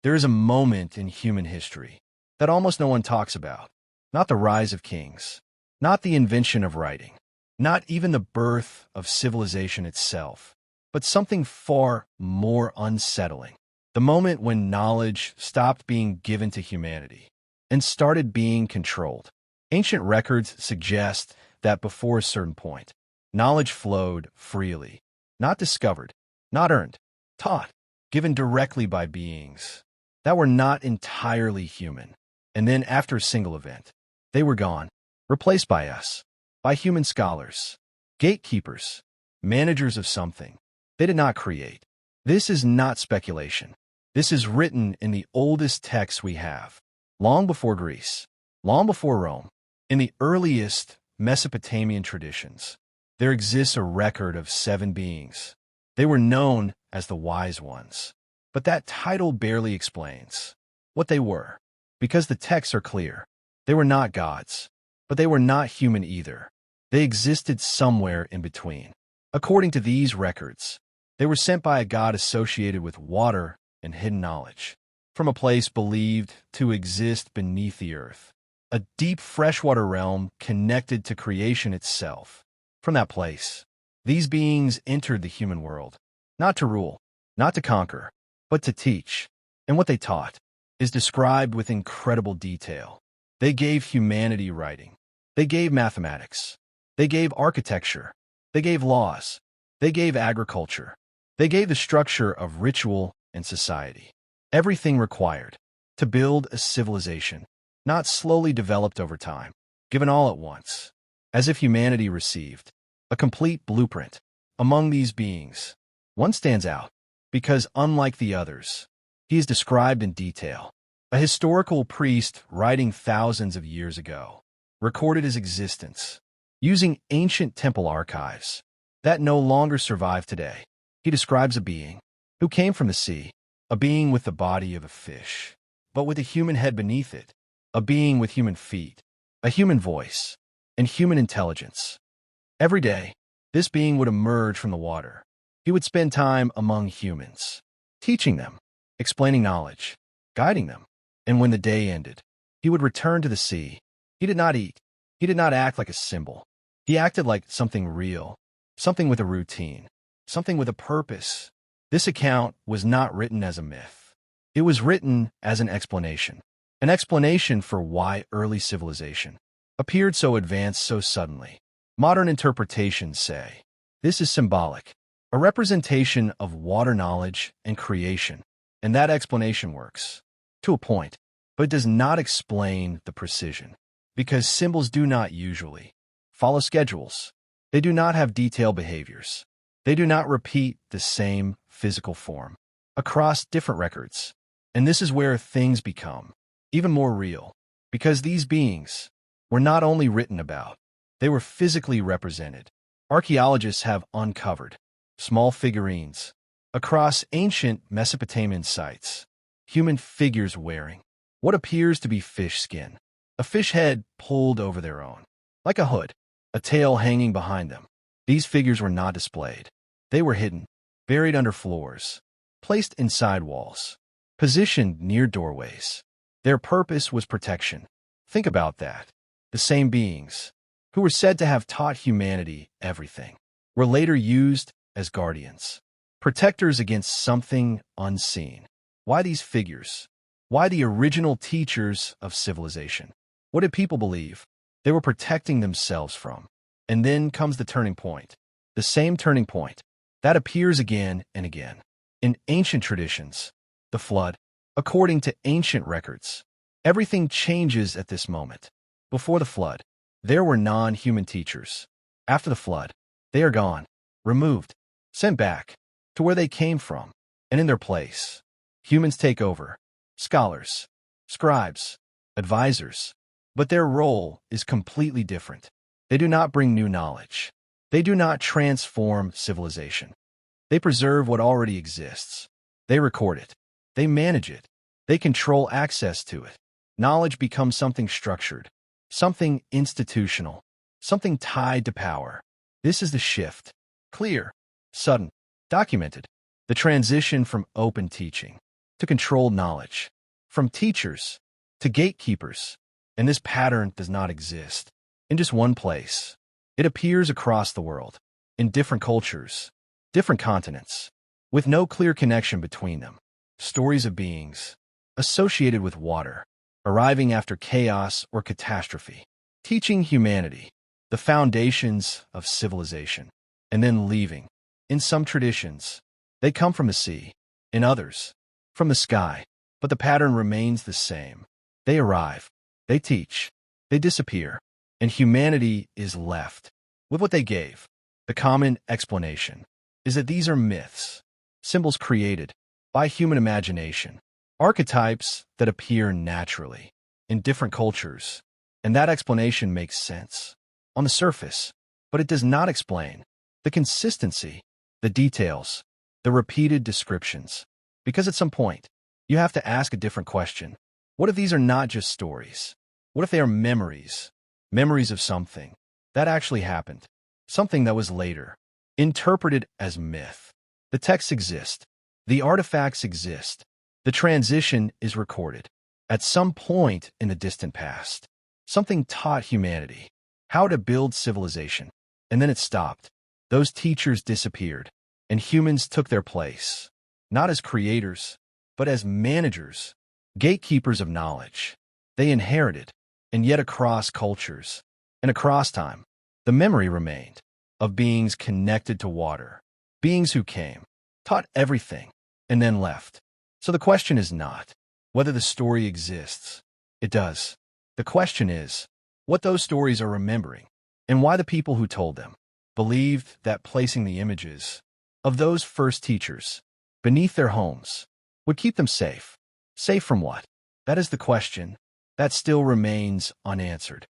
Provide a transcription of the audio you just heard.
There is a moment in human history that almost no one talks about. Not the rise of kings, not the invention of writing, not even the birth of civilization itself, but something far more unsettling. The moment when knowledge stopped being given to humanity and started being controlled. Ancient records suggest that before a certain point, knowledge flowed freely, not discovered, not earned, taught, given directly by beings that were not entirely human. And then after a single event, they were gone, replaced by us, by human scholars, gatekeepers, managers of something they did not create. This is not speculation. This is written in the oldest texts we have, long before Greece, long before Rome. In the earliest Mesopotamian traditions, there exists a record of 7 beings. They were known as the Wise Ones, but that title barely explains what they were, because the texts are clear. They were not gods, but they were not human either. They existed somewhere in between. According to these records, they were sent by a god associated with water and hidden knowledge, from a place believed to exist beneath the earth, a deep freshwater realm connected to creation itself. From that place, these beings entered the human world, not to rule, not to conquer, but to teach. And what they taught is described with incredible detail. They gave humanity writing. They gave mathematics. They gave architecture. They gave laws. They gave agriculture. They gave the structure of ritual and society. Everything required to build a civilization, not slowly developed over time, given all at once, as if humanity received a complete blueprint. Among these beings, one stands out because, unlike the others, he is described in detail. A historical priest writing thousands of years ago recorded his existence using ancient temple archives that no longer survive today. He describes a being who came from the sea, a being with the body of a fish, but with a human head beneath it, a being with human feet, a human voice, and human intelligence. Every day, this being would emerge from the water. He would spend time among humans, teaching them, explaining knowledge, guiding them. And when the day ended, he would return to the sea. He did not eat. He did not act like a symbol. He acted like something real, something with a routine, something with a purpose. This account was not written as a myth. It was written as an explanation for why early civilization appeared so advanced so suddenly. Modern interpretations say this is symbolic, a representation of water knowledge and creation, and that explanation works to a point, but does not explain the precision, because symbols do not usually follow schedules. They do not have detailed behaviors. They do not repeat the same physical form across different records. And this is where things become even more real, because these beings were not only written about, they were physically represented. Archaeologists have uncovered small figurines across ancient Mesopotamian sites, human figures wearing what appears to be fish skin, a fish head pulled over their own, like a hood, a tail hanging behind them. These figures were not displayed. They were hidden, buried under floors, placed inside walls, positioned near doorways. Their purpose was protection. Think about that. The same beings, who were said to have taught humanity everything, were later used as guardians, protectors against something unseen. Why these figures? Why the original teachers of civilization? What did people believe they were protecting themselves from? And then comes the turning point. The same turning point that appears again and again in ancient traditions, the flood. According to ancient records, everything changes at this moment. Before the flood, there were non-human teachers. After the flood, they are gone, removed, sent back to where they came from, and in their place, humans take over, scholars, scribes, advisors. But their role is completely different. They do not bring new knowledge. They do not transform civilization. They preserve what already exists. They record it. They manage it. They control access to it. Knowledge becomes something structured, something institutional, something tied to power. This is the shift. Clear, sudden, documented. The transition from open teaching to controlled knowledge, from teachers to gatekeepers. And this pattern does not exist in just one place. It appears across the world, in different cultures, different continents, with no clear connection between them. Stories of beings associated with water, arriving after chaos or catastrophe, teaching humanity the foundations of civilization, and then leaving. In some traditions, they come from the sea, in others, from the sky, but the pattern remains the same. They arrive, they teach, they disappear, and humanity is left with what they gave. The common explanation is that these are myths, symbols created by human imagination, archetypes that appear naturally in different cultures, and that explanation makes sense on the surface, but it does not explain the consistency, the details, the repeated descriptions. Because at some point, you have to ask a different question. What if these are not just stories? What if they are memories? Memories of something that actually happened, something that was later interpreted as myth. The texts exist, the artifacts exist, the transition is recorded. At some point in the distant past, something taught humanity how to build civilization, and then it stopped. Those teachers disappeared, and humans took their place, not as creators, but as managers, gatekeepers of knowledge. They inherited, and yet across cultures, and across time, the memory remained of beings connected to water, beings who came, taught everything, and then left. So the question is not whether the story exists. It does. The question is what those stories are remembering, and why the people who told them believed that placing the images of those first teachers beneath their homes would keep them safe. Safe from what? That is the question that still remains unanswered.